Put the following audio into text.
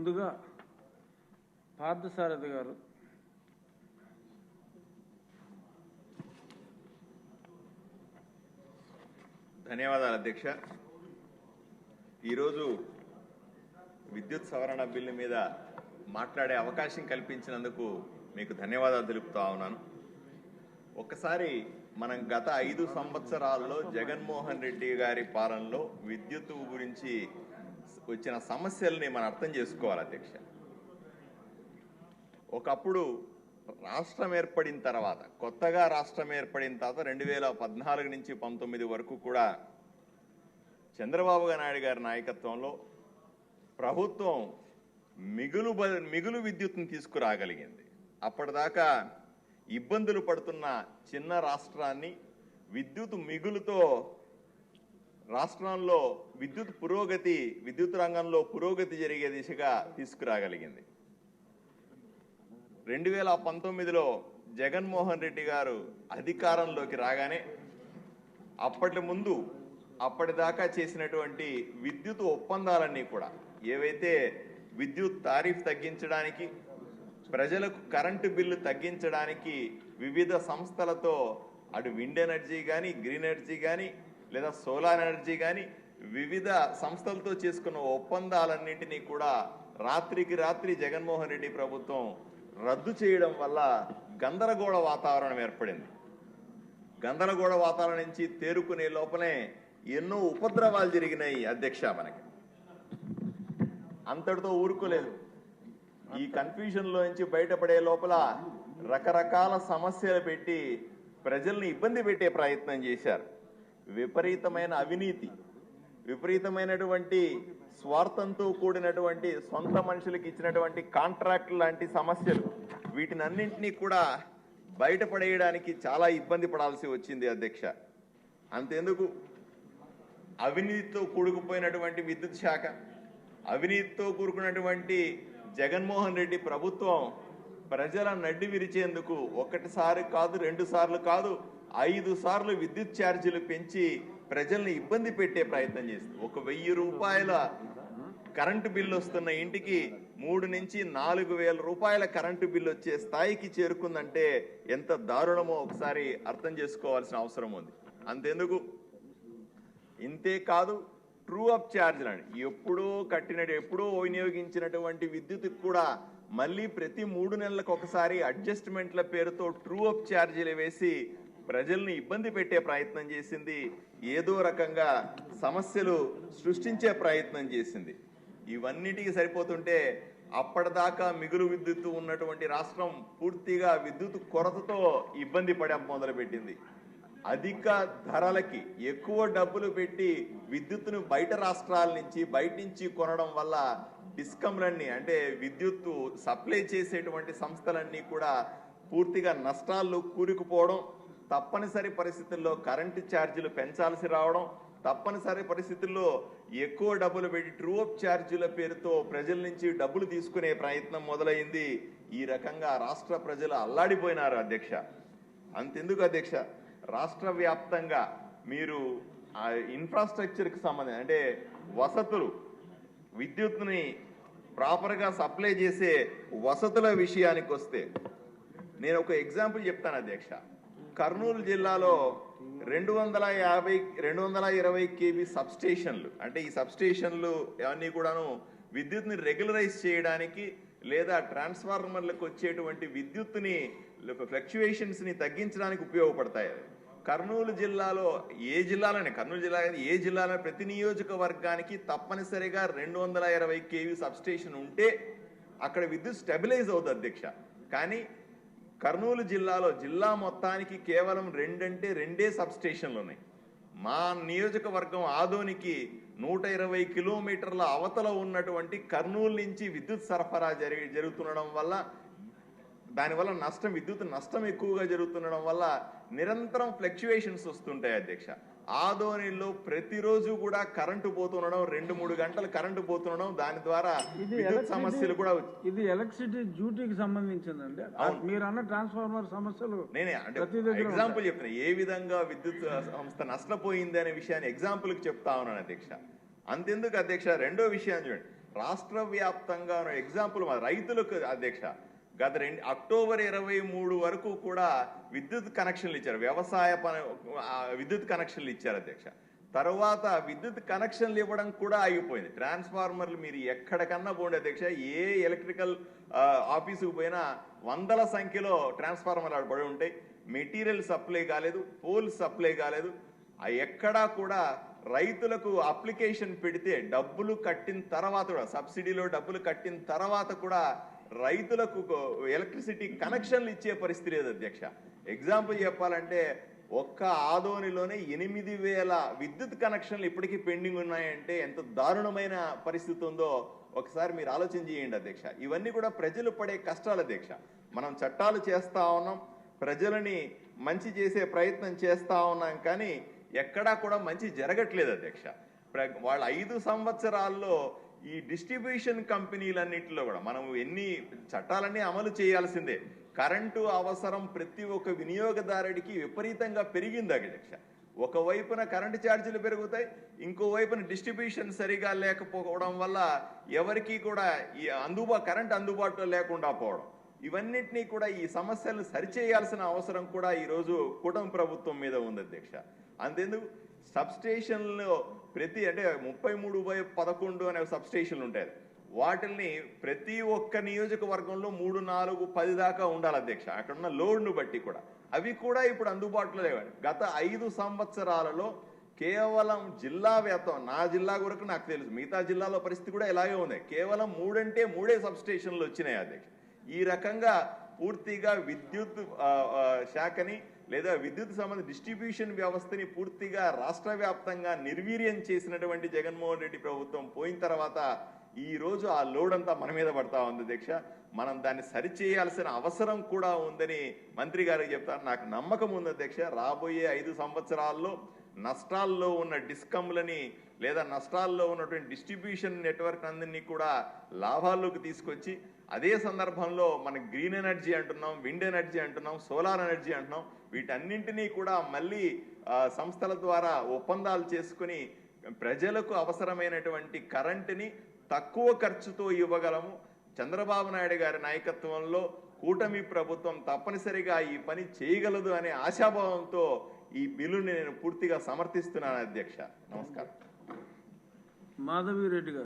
ముందుగా పార్థసారథి గారు. ధన్యవాదాలు అధ్యక్ష. ఈరోజు విద్యుత్ సవరణ బిల్లు మీద మాట్లాడే అవకాశం కల్పించినందుకు మీకు ధన్యవాదాలు తెలుపుతా ఉన్నాను. ఒక్కసారి మనం గత 5 సంవత్సరాల్లో జగన్మోహన్ రెడ్డి గారి పాలనలో విద్యుత్ గురించి వచ్చిన సమస్యల్ని మనం అర్థం చేసుకోవాలి అధ్యక్ష. ఒకప్పుడు రాష్ట్రం ఏర్పడిన తర్వాత, కొత్తగా రాష్ట్రం ఏర్పడిన తర్వాత 2014 నుంచి 19 వరకు కూడా చంద్రబాబు నాయుడు గారి నాయకత్వంలో ప్రభుత్వం మిగులు విద్యుత్తును తీసుకురాగలిగింది. అప్పటిదాకా ఇబ్బందులు పడుతున్న చిన్న రాష్ట్రాన్ని విద్యుత్ మిగులుతో రాష్ట్రంలో విద్యుత్ రంగంలో పురోగతి జరిగే దిశగా తీసుకురాగలిగింది. 2019లో జగన్మోహన్ రెడ్డి గారు అధికారంలోకి రాగానే అప్పటిదాకా చేసినటువంటి విద్యుత్ ఒప్పందాలన్నీ కూడా, ఏవైతే విద్యుత్ టారిఫ్ తగ్గించడానికి, ప్రజలకు కరెంటు బిల్లు తగ్గించడానికి వివిధ సంస్థలతో, అటు విండ్ ఎనర్జీ కానీ, గ్రీన్ ఎనర్జీ కానీ, లేదా సోలార్ ఎనర్జీ కానీ, వివిధ సంస్థలతో చేసుకున్న ఒప్పందాలన్నింటినీ కూడా రాత్రికి రాత్రి జగన్మోహన్ రెడ్డి ప్రభుత్వం రద్దు చేయడం వల్ల గందరగోళ వాతావరణం ఏర్పడింది. గందరగోళ వాతావరణం నుంచి తేరుకునే లోపలే ఎన్నో ఉపద్రవాలు జరిగినాయి అధ్యక్ష. మనకి అంతటితో ఊరుకోలేదు. ఈ కన్ఫ్యూజన్లో నుంచి బయటపడే లోపల రకరకాల సమస్యలు పెట్టి ప్రజల్ని ఇబ్బంది పెట్టే ప్రయత్నం చేశారు. విపరీతమైన అవినీతి, విపరీతమైనటువంటి స్వార్థంతో కూడినటువంటి సొంత మనుషులకు ఇచ్చినటువంటి కాంట్రాక్ట్ లాంటి సమస్యలు, వీటినన్నింటినీ కూడా బయటపడేయడానికి చాలా ఇబ్బంది పడాల్సి వచ్చింది అధ్యక్ష. అంతెందుకు, అవినీతితో కూడుకుపోయినటువంటి విద్యుత్ శాఖ, అవినీతితో కూడుకున్నటువంటి జగన్మోహన్ రెడ్డి ప్రభుత్వం ప్రజల నడ్డి విరిచేందుకు 1 సారి కాదు, 2 సార్లు కాదు, 5 సార్లు విద్యుత్ ఛార్జీలు పెంచి ప్రజల్ని ఇబ్బంది పెట్టే ప్రయత్నం చేస్తుంది. 1000 రూపాయల కరెంటు బిల్లు వస్తున్న ఇంటికి 3 నుంచి 4,000 రూపాయల కరెంటు బిల్లు వచ్చే స్థాయికి చేరుకుందంటే ఎంత దారుణమో ఒకసారి అర్థం చేసుకోవాల్సిన అవసరం ఉంది. అంతెందుకు, ఇంతే కాదు, ట్రూ అప్ ఛార్జీలు అని ఎప్పుడో వినియోగించినటువంటి విద్యుత్ కూడా మళ్ళీ ప్రతి 3 నెలలకు ఒకసారి అడ్జస్ట్మెంట్ల పేరుతో ట్రూ అప్ ఛార్జీలు వేసి ప్రజల్ని ఇబ్బంది పెట్టే ప్రయత్నం చేసింది. ఏదో రకంగా సమస్యలు సృష్టించే ప్రయత్నం చేసింది. ఇవన్నిటికీ సరిపోతుంటే అప్పటిదాకా మిగులు విద్యుత్తు ఉన్నటువంటి రాష్ట్రం పూర్తిగా విద్యుత్ కొరతతో ఇబ్బంది పడే మొదలుపెట్టింది. అధిక ధరలకి ఎక్కువ డబ్బులు పెట్టి విద్యుత్తును బయట రాష్ట్రాల నుంచి బయట నుంచి కొనడం వల్ల డిస్కంలన్నీ, అంటే విద్యుత్తు సప్లై చేసేటువంటి సంస్థలన్నీ కూడా పూర్తిగా నష్టాల్లో కూరుకుపోవడం, తప్పనిసరి పరిస్థితుల్లో కరెంటు ఛార్జీలు పెంచాల్సి రావడం, తప్పనిసరి పరిస్థితుల్లో ఎక్కువ డబ్బులు పెట్టి ట్రూ అప్ ఛార్జీల పేరుతో ప్రజల నుంచి డబ్బులు తీసుకునే ప్రయత్నం మొదలైంది. ఈ రకంగా రాష్ట్ర ప్రజలు అల్లాడిపోయినారు అధ్యక్ష. అంతెందుకు అధ్యక్ష, రాష్ట్ర వ్యాప్తంగా మీరు ఇన్ఫ్రాస్ట్రక్చర్కి సంబంధించి, అంటే వసతులు, విద్యుత్ని ప్రాపర్గా సప్లై చేసే వసతుల విషయానికి వస్తే నేను ఒక ఎగ్జాంపుల్ చెప్తాను అధ్యక్ష. కర్నూలు జిల్లాలో 220 కేబీ సబ్స్టేషన్లు, అంటే ఈ సబ్స్టేషన్లు అవన్నీ కూడాను విద్యుత్ని రెగ్యులరైజ్ చేయడానికి లేదా ట్రాన్స్ఫార్మర్లకు వచ్చేటువంటి విద్యుత్తుని ఫ్లక్చుయేషన్స్ని తగ్గించడానికి ఉపయోగపడతాయి. కర్నూలు జిల్లాలో ఏ జిల్లాలో ప్రతి నియోజకవర్గానికి తప్పనిసరిగా 220 కేవీ సబ్స్టేషన్ ఉంటే అక్కడ విద్యుత్ స్టెబిలైజ్ అవుతుంది అధ్యక్ష. కానీ కర్నూలు జిల్లాలో జిల్లా మొత్తానికి కేవలం 2 సబ్స్టేషన్లు ఉన్నాయి. మా నియోజకవర్గం ఆదోనికి 120 కిలోమీటర్ల అవతల ఉన్నటువంటి కర్నూలు నుంచి విద్యుత్ సరఫరా జరుగుతుండడం వల్ల, దానివల్ల విద్యుత్ నష్టం ఎక్కువగా జరుగుతుండడం వల్ల నిరంతరం ఫ్లక్చుయేషన్స్ వస్తుంటాయి అధ్యక్ష. ఆదోనిలో ప్రతిరోజు కూడా కరెంటు పోతుండడం, 2-3 గంటలు కరెంటు పోతుండడం, దాని ద్వారా విద్యుత్ సమస్యలు కూడా. ఇది ఎలక్ట్రిసిటీ డ్యూటీకి సంబంధించిందండి. మీరు అన్న ట్రాన్స్ఫార్మర్ సమస్యలు నేనే అంటే ఎగ్జాంపుల్ చెప్తున్నా, ఏ విధంగా విద్యుత్ సంస్థ నష్టపోయింది అనే విషయాన్ని ఎగ్జాంపుల్కి చెప్తా ఉన్నాను అధ్యక్ష. అంతెందుకు అధ్యక్ష, రెండో విషయాన్ని చూడండి, రాష్ట్ర వ్యాప్తంగా ఎగ్జాంపుల్ మా రైతులకు అధ్యక్ష గత అక్టోబర్ 23 వరకు కూడా విద్యుత్ కనెక్షన్లు ఇచ్చారు, వ్యవసాయ విద్యుత్ కనెక్షన్లు ఇచ్చారు అధ్యక్ష. తర్వాత విద్యుత్ కనెక్షన్లు ఇవ్వడం కూడా ఆగిపోయింది. ట్రాన్స్ఫార్మర్లు మీరు ఎక్కడికన్నా పోండి అధ్యక్ష, ఏ ఎలక్ట్రికల్ ఆఫీసుకు పోయినా వందల సంఖ్యలో ట్రాన్స్ఫార్మర్లు ఆడ పడి ఉంటాయి. మెటీరియల్ సప్లై కాలేదు, పోల్ సప్లై కాలేదు. ఎక్కడా కూడా రైతులకు అప్లికేషన్ పెడితే డబ్బులు కట్టిన తర్వాత కూడా, సబ్సిడీలో డబ్బులు కట్టిన తర్వాత కూడా రైతులకు ఎలక్ట్రిసిటీ కనెక్షన్లు ఇచ్చే పరిస్థితి లేదు అధ్యక్ష. ఎగ్జాంపుల్ చెప్పాలంటే ఒక్క ఆదోనిలోనే 8,000 విద్యుత్ కనెక్షన్లు ఇప్పటికీ పెండింగ్ ఉన్నాయంటే ఎంత దారుణమైన పరిస్థితి ఉందో ఒకసారి మీరు ఆలోచన చేయండి అధ్యక్ష. ఇవన్నీ కూడా ప్రజలు పడే కష్టాలు అధ్యక్ష. మనం చట్టాలు చేస్తా ఉన్నాం, ప్రజలని మంచి చేసే ప్రయత్నం చేస్తా ఉన్నాం, కానీ ఎక్కడా కూడా మంచి జరగట్లేదు అధ్యక్ష. వాళ్ళ 5 సంవత్సరాల్లో ఈ డిస్ట్రిబ్యూషన్ కంపెనీలన్నింటిలో కూడా మనం ఎన్ని చట్టాలన్నీ అమలు చేయాల్సిందే. కరెంటు అవసరం ప్రతి ఒక్క వినియోగదారుడికి విపరీతంగా పెరిగింది అధ్యక్ష. ఒకవైపున కరెంటు ఛార్జీలు పెరుగుతాయి, ఇంకోవైపున డిస్ట్రిబ్యూషన్ సరిగా లేకపోవడం వల్ల ఎవరికి కూడా ఈ కరెంట్ అందుబాటులో లేకుండా పోవడం, ఇవన్నిటినీ కూడా ఈ సమస్యలను సరిచేయాల్సిన అవసరం కూడా ఈరోజు కూటమి ప్రభుత్వం మీద ఉంది అధ్యక్ష. అంతేందుకు సబ్స్టేషన్లో అంటే 33/11 అనే సబ్స్టేషన్లు ఉంటాయి. వాటిల్ని ప్రతి ఒక్క నియోజకవర్గంలో 3, 4, 10 దాకా ఉండాలి అధ్యక్ష, అక్కడున్న లోడ్ను బట్టి కూడా. అవి కూడా ఇప్పుడు అందుబాటులో లేవండి. గత 5 సంవత్సరాలలో కేవలం జిల్లా వ్యాప్తం, నా జిల్లా వరకు నాకు తెలుసు, మిగతా జిల్లాలో పరిస్థితి కూడా ఇలాగే ఉంది. కేవలం 3 అంటే 3 సబ్స్టేషన్లు వచ్చినాయి అధ్యక్ష. ఈ రకంగా పూర్తిగా విద్యుత్ శాఖని లేదా విద్యుత్ సంబంధించిన డిస్ట్రిబ్యూషన్ వ్యవస్థని పూర్తిగా రాష్ట్ర వ్యాప్తంగా నిర్వీర్యం చేసినటువంటి జగన్మోహన్ రెడ్డి ప్రభుత్వం పోయిన తర్వాత ఈ రోజు ఆ లోడ్ అంతా మన మీద పడతా ఉంది అధ్యక్ష. మనం దాన్ని సరిచేయాల్సిన అవసరం కూడా ఉందని మంత్రి గారికి చెప్తాను. నాకు నమ్మకం ఉంది అధ్యక్ష, రాబోయే 5 సంవత్సరాల్లో నష్టాల్లో ఉన్న డిస్కమ్లని లేదా నష్టాల్లో ఉన్నటువంటి డిస్ట్రిబ్యూషన్ నెట్వర్క్ అందరినీ కూడా లాభాల్లోకి తీసుకొచ్చి, అదే సందర్భంలో మన గ్రీన్ ఎనర్జీ అంటున్నాం, విండ్ ఎనర్జీ అంటున్నాం, సోలార్ ఎనర్జీ అంటున్నాం, వీటన్నింటినీ కూడా మళ్ళీ సంస్థల ద్వారా ఒప్పందాలు చేసుకుని ప్రజలకు అవసరమైనటువంటి కరెంటుని తక్కువ ఖర్చుతో ఇవ్వగలము. చంద్రబాబు నాయుడు గారి నాయకత్వంలో కూటమి ప్రభుత్వం తప్పనిసరిగా ఈ పని చేయగలదు అనే ఆశాభావంతో ఈ బిల్లుని నేను పూర్తిగా సమర్థిస్తున్నాను అధ్యక్ష. నమస్కారం. మాధవి రెడ్డి గారు.